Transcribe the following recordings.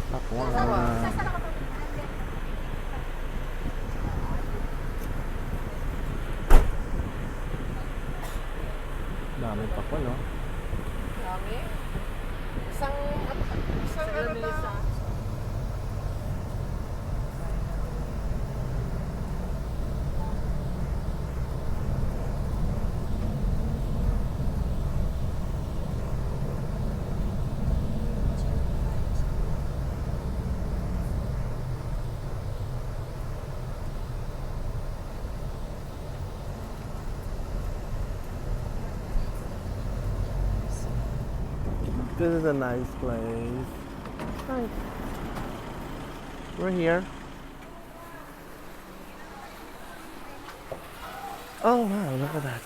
Pakwan. Dami pakwan, no? Dami. Isang ano na. This is a nice place. Hi. We're here. Oh wow, look at that.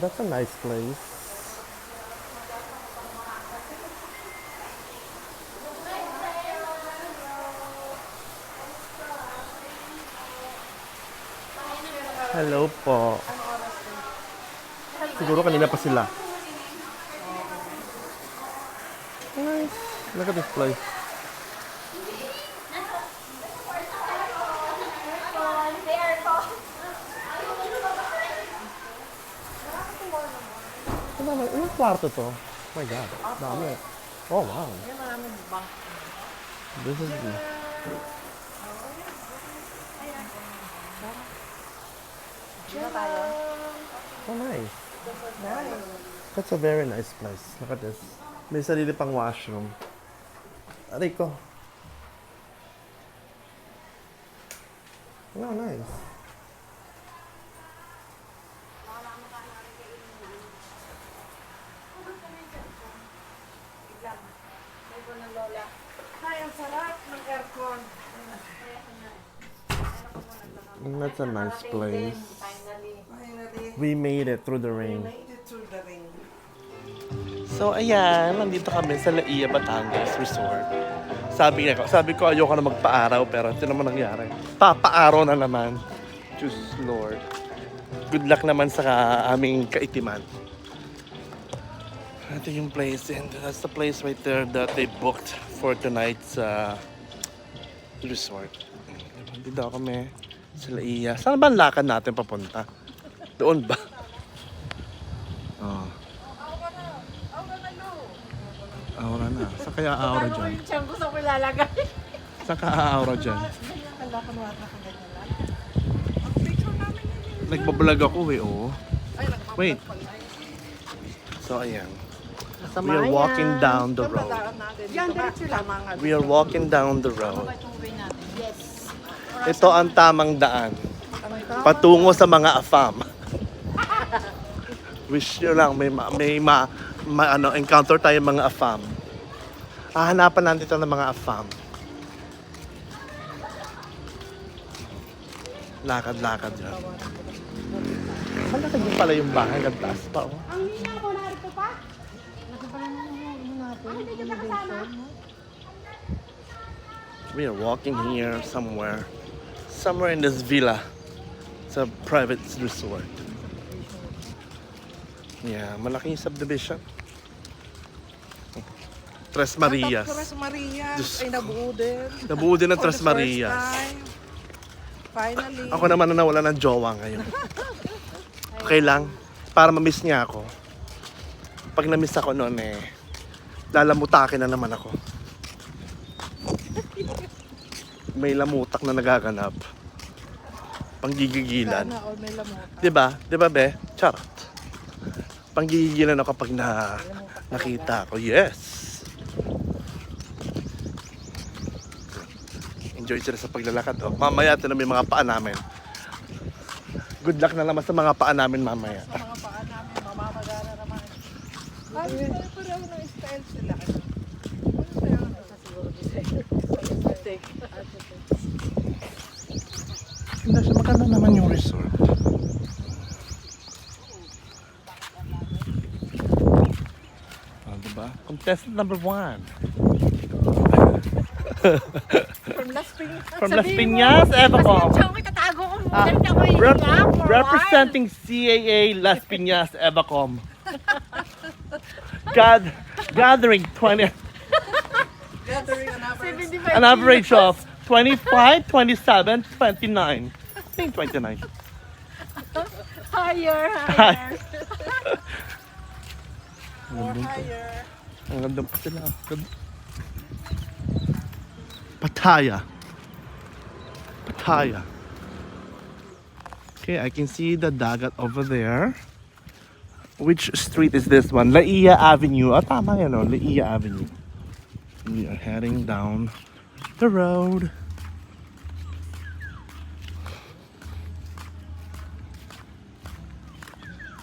That's a nice place. Hello po. Siguro kanina pa sila. Nice. Look at this place. Ilang kwarto to? Oh my God. Dami. Oh wow. This is oh nice. That's a very nice place. Look at this. May sarili pang washroom. Aray ko. Oh, nice. Ay, ang sarap ng aircon. That's a nice place. Finally, We made it through the rain. made it through the rain. So ayan, nandito kami sa Laia, Batangas Resort. Sabi ko ayoko na magpa-araw pero ito naman nangyari. Papa-araw na naman. Diyos Lord. Good luck naman sa aming kaitiman. Ito yung place and that's the place right there that they booked for tonight's resort. Dito kami sa Laia. Saan ba ang lakad natin papunta? Doon ba? Oh. Aura na. Saan kaya aura dyan? Siyang gusto ko ilalagay. Saan ka aura dyan? Kala ko naman ako ganyan lang. Ang picture namin yun. Nagbablog ako eh, oh. Ay, nagpapalag Wait. pala. So, ayan. We are walking down the road. Yan, diretso lang. We are walking down the road. Ito ang tamang daan. Patungo sa mga AFAM. Wish nyo lang encounter tayo mga AFAM. Hahanapan natin ito ng mga AFAM. Lakad-lakad yan. Malakad din pala yung bahay. Gagtaas pa, oh. Ang hina ko, narito pa? Hindi kita kasama? We are walking here somewhere in this villa. It's a private resort. Yeah, malaking subdivision. Tres Marias. Tres Marias. Diyos Ay, nabuo din. Nabuo din ng For Tres the first Marias. time. Finally. Ako naman na nawala ng jowa ngayon. Okay lang, para ma-miss niya ako. Pag na-miss ako noon lalamutakin na naman ako. May lamutak na nagaganap. Panggigigilan. Sana all may lamota. Diba? Diba, be? Charot. Panggigilan ako kapag nakita ko. Yes! Enjoy sila sa paglalakad. Oh. Mamaya ito na may mga paa namin. Good luck na naman sa mga paa namin mamaya. Sa mga paa namin, mamamagana naman. Ay, pareho ng style sila. Ano sa'yo? Siguro Hindi siya maganda naman yung resort. Oh, diba? Contestant number 1. From Las Piñas. From Las Piñas, Evacom. Kasi yung itatago ko muna. Hindi ako iiyak for a while. Representing CAA Las Piñas, Evacom. God Gathering 20, Gathering an average. 75 an average of 25, 27, 29. I think 29. Higher, Hi. higher. Or higher. Ang ganda pa sila. Pattaya. Pattaya. Okay, I can see the dagat over there. Which street is this one? Laia Avenue. Ah, tama yan, oh. Laia Avenue. We are heading down the road.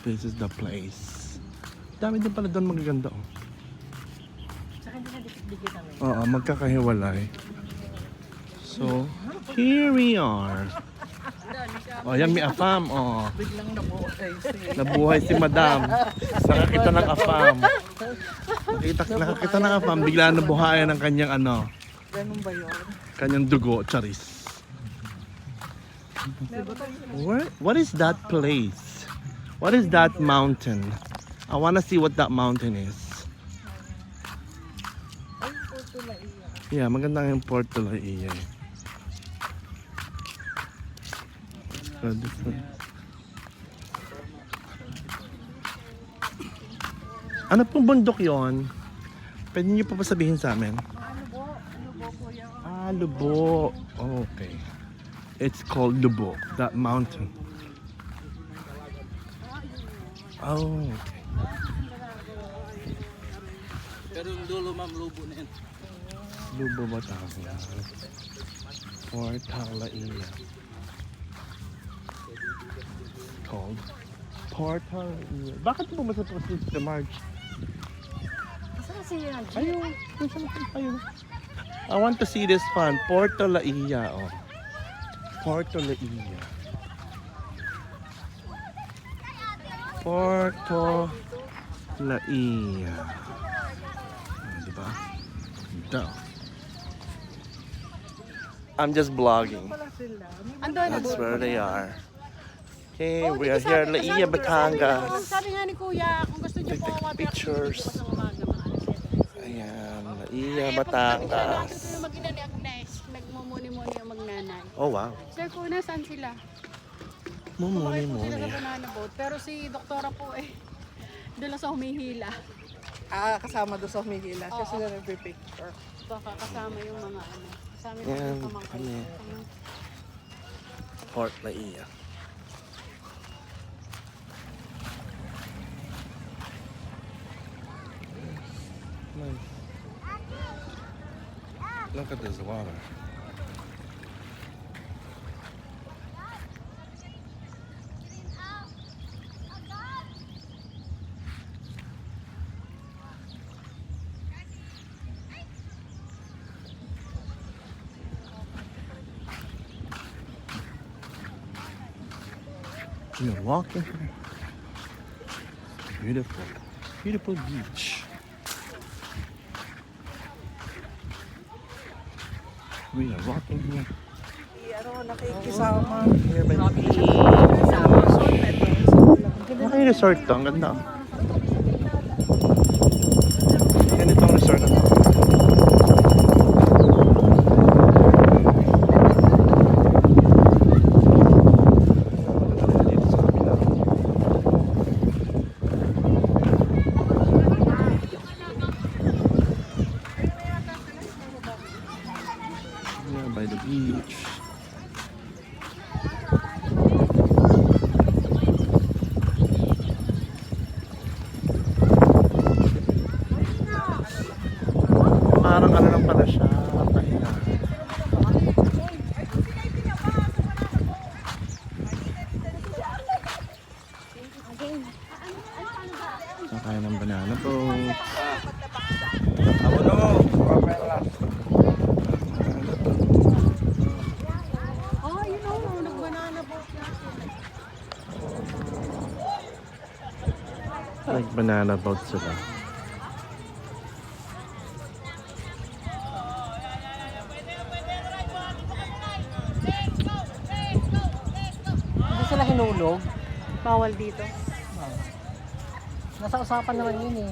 This is the place. Dami din pala doon magaganda, oh. Saka hindi na dikit-dikit kami. Oo, magkakahiwalay. So, here we are. Oh, yan may afam. Oh, Biglang nabuhay si... nabuhay si Madam. Nakakita ng afam. Nakakita ng afam. Bigla nabuhayan ng kanyang ano, Ganun ba yun? kanyang dugo, charis. What is that place? What is that mountain? I wanna see what that mountain is. Yeah, maganda yung Porto Laia. So this one. Ano pong bundok yon? Pwede niyo pa sabihin sa amin? Lubo. Oh, okay. It's called Lubo, that mountain. Oh, okay. Pero yung dulo ma'am, lubo na yan. Lubo Batangas. Porto Laia. Called Porto Laia. Bakit mo ba sa si March? Saan kasi yun? Ayun, ayun. I want to see this one. Porto Laia, oh. Porto Laia. Porto Laia. Diba? Ito. I'm just vlogging. Andun. That's where they are. Okay, we are here, Laia, Batangas. Sabi nga ni Kuya, kung gusto niyo po Take pictures. bukas ng umaga, mga alas 7. Ayan, Laia, Batangas. Ito yung mag-ina ni Agnes, nagmumuni-muni ang magnanay. Oh, wow. Sir, Kuna, saan sila? Sila sa Mumuni-muni. banana boat. Pero si Doktora po doon lang sa humihila. Ah, kasama doon sa humihila. Siya Oo. sila nagpipicture. Baka kasama yung mga kasama yung Yan, mga pamangkin. kami. Port Laia. Nice. Look at this water. You're walking here. Beautiful, beautiful beach. We are walking here. Ano, nakikisama. Here by the beach. Mga resort to, ang ganda. Ganitong resort na to. Dito sa kabila. Yeah, by the beach. Parang ano lang pala siya, pahinga. Kakain ng banana boat. Oh, you know, nag-banana boat na sila. Like banana boat sila. Hindi sila hinulog. Bawal dito. Nasa usapan naman yun eh.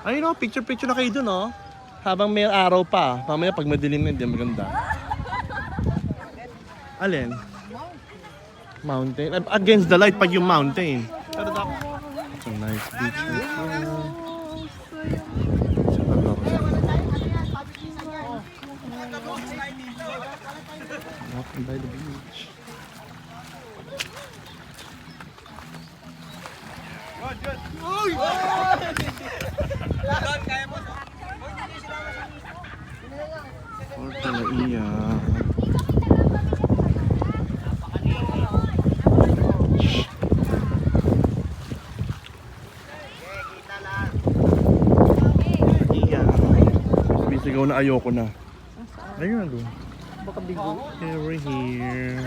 Ayun o, picture-picture na kayo dun oh. Habang may araw pa. Mamaya pag madilim na, hindi maganda. Alin? Mountain. Against the light pag yung mountain. Pero dapat. It's a nice beach right here. Walking by the beach. Porta La Ia. Iya. Bisigaw na ayoko na. Ayun na doon. Baka bigo. Okay, we're here.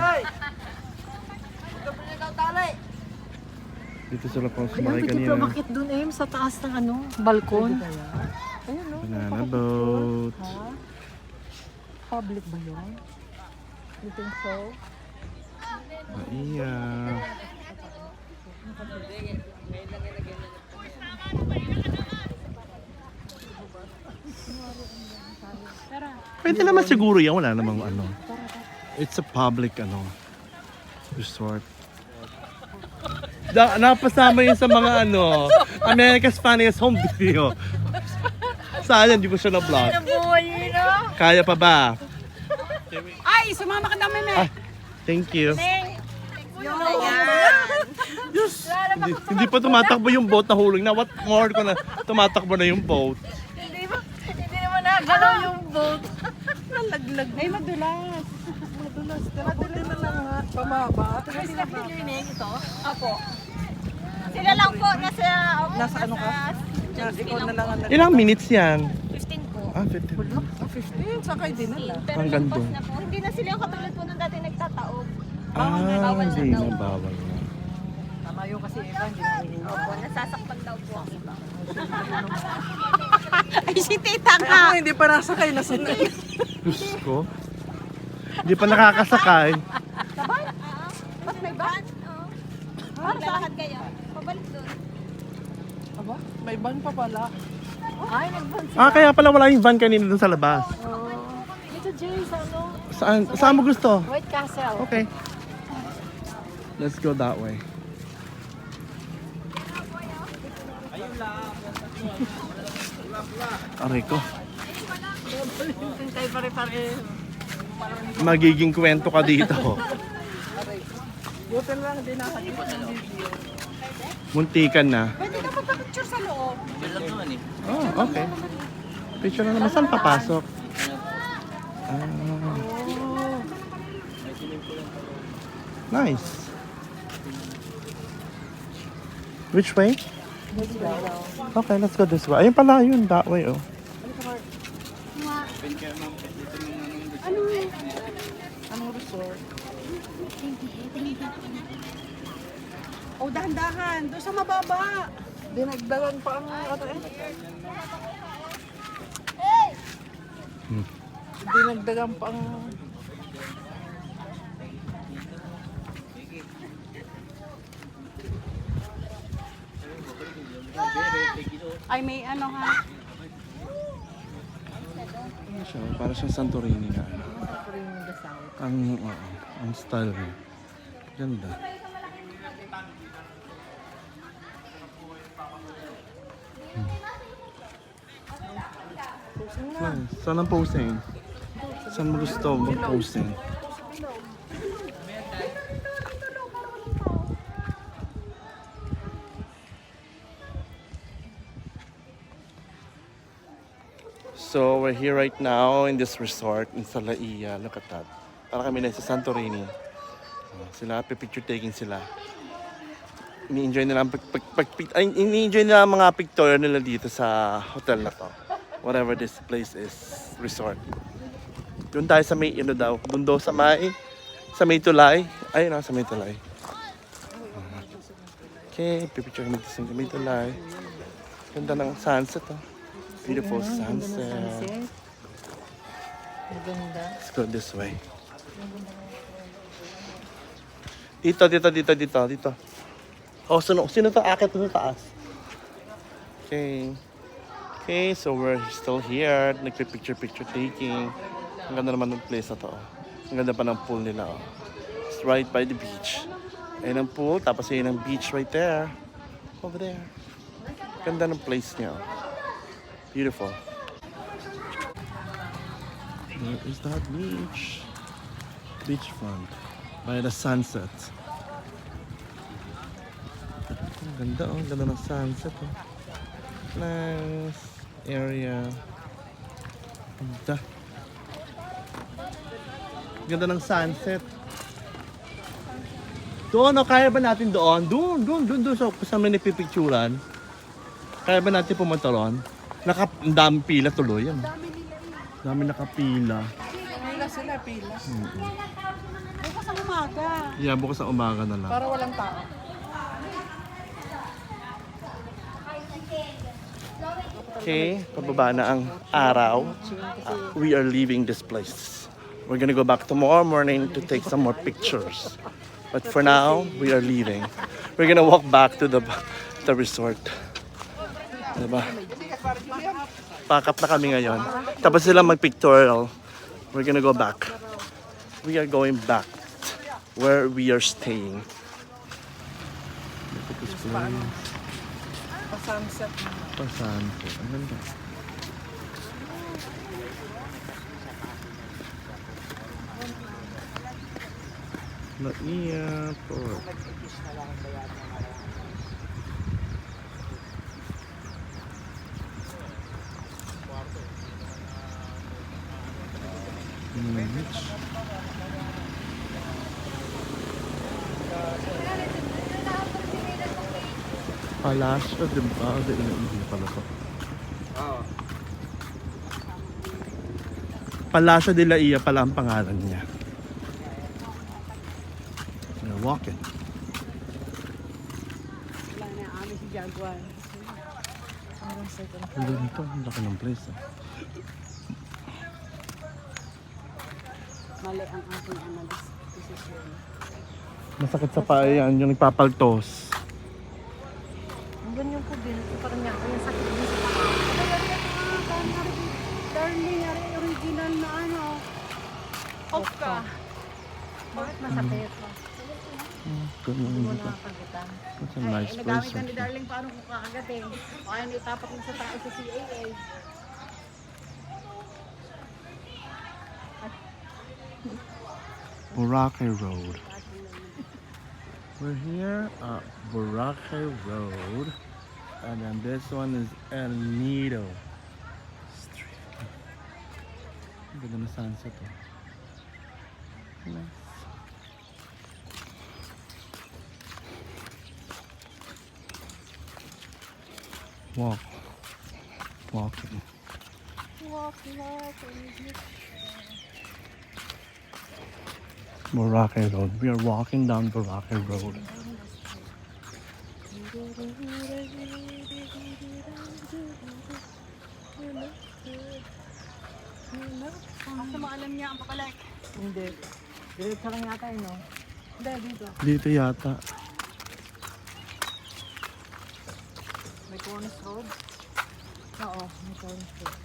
Dito sila pang Ayun, sumakay pwede kanina. pa makit dun eh, sa taas ng ano, balkon. Ayun no. Banana boat. Ha? Public ba yun? You think so? Iya. Pwede naman siguro yan. Wala namang ano. It's a public ano resort. Napasama yun sa mga ano America's Funniest Home Video. Sayang, hindi ko siya na-vlog. Kaya pa ba? Ay, sumama ka namin eh. Ah, thank you. Yes. Hindi pa tumatakbo yung boat, nahulog na. What more ko na tumatakbo na yung boat. Hindi naman nagalaw yung boat. Nalaglag. Ay, madulas. Madulas na lang nga. Pababa. Ito? Apo. Sila lang po, nasa Nasa ano ka? Ikaw na lang ang Ilang minutes yan? 15 po. Ah, 15. 15, sakay din na. Pero Hanggang lampas doon. na po. Hindi na sila yung katulad po nung dati nagtataob. Ah, hindi na bawal na. Tama yun kasi iba, hindi na Opo, nasasaktan daw po ang iba. Ay, si tita Ay, ka. ako hindi pa nasakay. Nasunod. Diyos ko. Hindi pa nakakasakay. Ba't may van? Oo. Lalakad kayo. Pabalik doon. Aba, may van pa pala. Ay, nagban. Ah, kaya pala wala yung van kanina dun sa labas. Ito Jay, sa ano? Saan? Saan mo gusto? White Castle. Okay. Let's go that way. Aray ko. Tayo pare-pare. Magiging kwento ka dito. Buti lang, hindi nakalipat ng video. Muntikan na. Pwede ka magpa-picture sa loob. Oh, okay. Picture na naman. Saan papasok? Ah. Nice. Which way? Okay, let's go this way. Ayun pala yun, that way oh. Anong resort? O, dahan-dahan. Doon sa mababa. Dinagdagan pa ang ano eh. Dinagdagan pa ang... Ay, may ano ha. Ano siya? Para siyang Santorini na ano. Ang style niya. Ganda. Nice. Saan ang posing? Saan mo gusto mag-posing? So we're here right now in this resort in Salaia. Look at that. Para kami na sa Santorini. Sila, picture taking sila. Ini-enjoy nila ang ini-enjoy nila ang mga picture nila dito sa hotel na to. Whatever this place is, resort. Doon tayo sa may, daw, doon daw sa may tulay. Ayun na, sa may tulay. Okay, pipicture kami sa may tulay. Ganda ng sunset oh. Beautiful sunset. Maganda. Let's go this way. Dito. Oh, sino to? Akit to sa taas. Okay. Okay, so we're still here. Nagpipicture-picture taking. Ang ganda naman ng place na to. Ang ganda pa ng pool nila. Oh. It's right by the beach. Ayun ang pool, tapos ayun ang beach right there. Over there. Ganda ng place niya. Oh. Beautiful. There is that beach. Beachfront. By the sunset. Ang ganda oh. Ang ganda ng sunset oh. Nice area. Ganda. Ganda ng sunset. Doon, oh, kaya ba natin doon? Doon sa may napipicturan. Kaya ba natin pumunta roon? Ang dami pila tuloy yan. Dami nakapila. Pila sila, pila. Bukas ang umaga. Yeah, bukas ang umaga na lang. Para walang tao. Okay, pababa na ang araw. We are leaving this place. We're gonna go back tomorrow morning to take some more pictures. But for now, we are leaving. We're gonna walk back to the resort. Diba? Pack up na kami ngayon. Tapos sila mag-pictorial. We're gonna go back. We are going back where we are staying. Look at this place. Pa-sunset na. Pasanto. Ang ganda. Laia Port. Beach. Palasyo, di ba? Hindi pala to. Palasyo de la Ia pala ang pangalan niya. We're walking. Wala na amin si Jaguar. Ang ganito, ang laki ng place. Ah. Mali ang aking desisyon. Masakit sa paa yan, yung nagpapaltos. Ang ganyan ko din. Parang niya ako yung sakit din sa paa. Darling, original na ano. Off ka. Bakit masakit? Ganun Hindi mo dito. nakakagitan. It's a nice Nagamit place. na ni Darling paano kung kakagatin. O kaya naitapak mo sa tayo sa CAA. Boracay Road. We're here at Boracay Road. And then this one is El Nido Street. Ang ganda na sunset oh. Nice. Walk. Walking. Boracay Road. We are walking down Boracay Road. Asa mo alam niya ang papalik? Hindi. Diretso lang yata yun, no? Hindi, dito. Dito yata. May Cornish Road. Oo, may Cornish Road.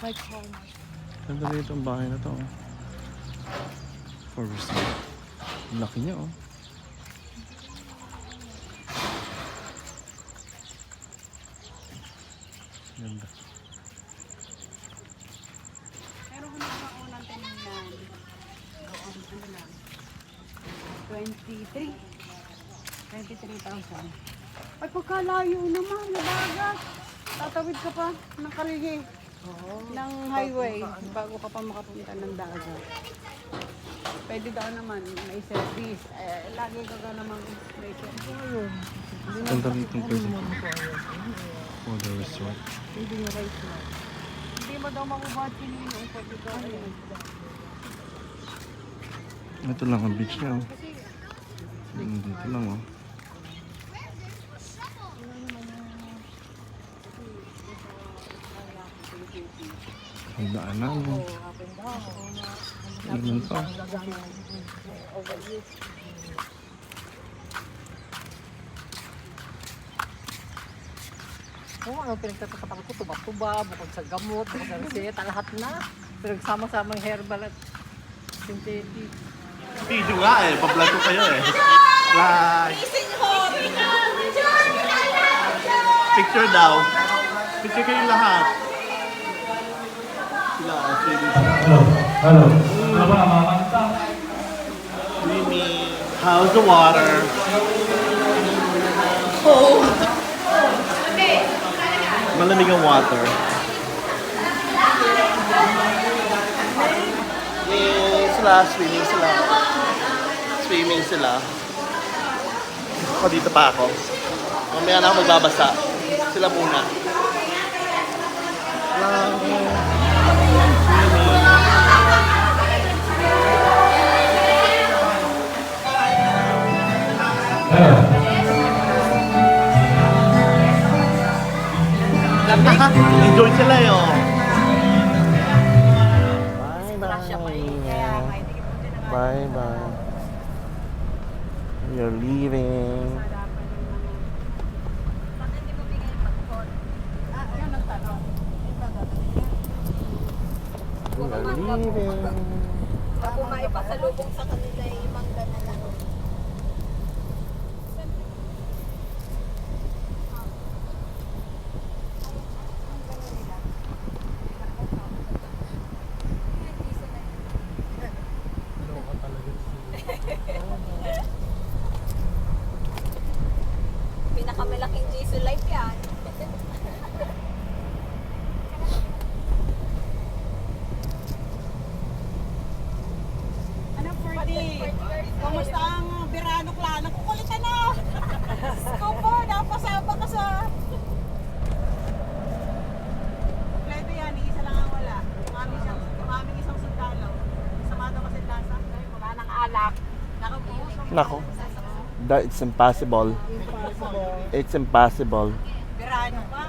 May Cornish. Ganda rito ang bahay na to. Oh. For resort. Ang laki niya oh. Ganda. Pero kung nakaunang tinignan, ano lang, 23,000. Ay, pagkalayo naman, nabagat. Tatawid ka pa ng Karigi. Ng highway bago ka pa makapunta ng dagat. Pwede daw naman may service. Lagi ka naman may service. Ganda rito ang place. For the resort. Hindi mo daw mabubatin yun. Pwede daw yun. Ito lang ang beach niya oh. Dito lang oh. Ang daanan oh. Ano to? Kung ano pinagtatatapan ko, tuba-tuba, bukod sa gamot, bukod sa reseta, lahat na. Pinagsama-samang herbal at synthetic. Video nga eh, pa-vlog ko kayo eh. Like, picture daw. Picture kayo lahat. Sila, swimming. Hello. Ano ba, mamanta? Swimming. How's the water? Oh! Malamig ang water. Sila, swimming sila. Swimming sila. Ako dito pa ako. Mamaya na ako magbabasa. Sila muna. Enjoy sila yun. Bye bye. You're leaving. Bakit hindi mo bigay yung pag-phone? You're leaving. Ako maipasalubong sa kanila yung mangga na lang. Pinakamalaking Jesus life yan. Ano, Ferdy? Kamusta ang Verano Clan? Nakukulitan na! Skupo, napasama ka sa... Kompleto yan, isa lang ang wala. Umaming isang sundalo. Sama daw kasi lasa. Wala nang alak. Nakabuhos. Nako. It's impossible. It's impossible. Verano pa.